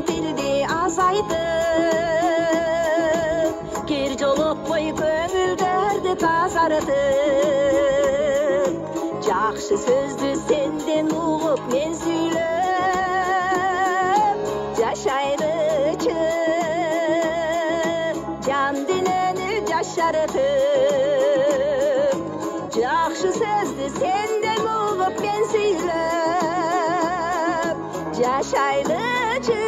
tildi azaytып, кер жолокпой көңүлдөрдү тазартып, жакшы сөздү сенден угуп мен сүйлөп, жашайлычы жан денени жашартып, жакшы сөздү сенден угуп мен сүйлөп, жашайлычы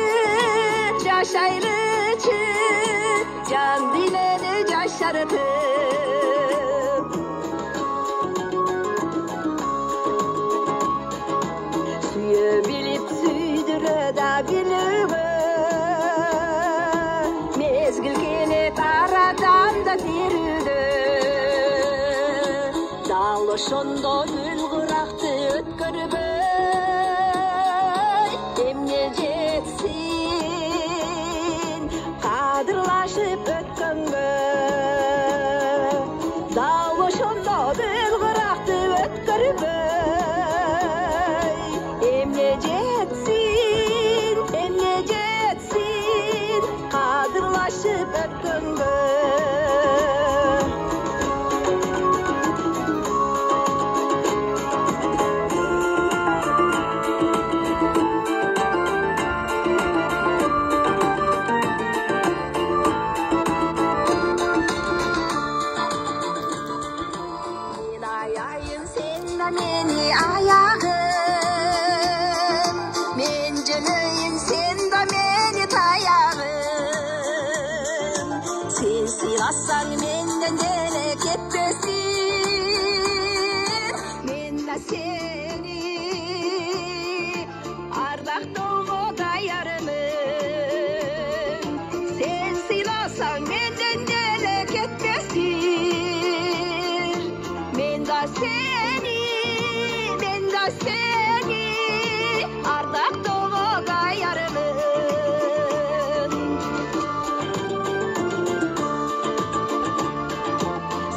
жан денени жашартып. Сүйө билип сүйдүрө да билүүгө, мезгил келет арадан да терүүгө, дал ошондо гүлгуракты өткөрбөй эмне жетсин кадырлашып өткөнгө, дал ошондо гүлгуракты өткөрбөй эмне жетсин кадырлашып өткөнгө. Мен аяйын сен да мени аягым, мен жөнөйүн сен да мени таягым, сен сыйласаң менден деле кетпесин, мен да сени ардактоого даярмын, сен сыйласаң менден деле кетпесин, мен да сени ардактоого даярмын.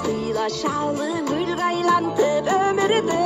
Сыйлашалы гүлгө айлантып өмүрдү,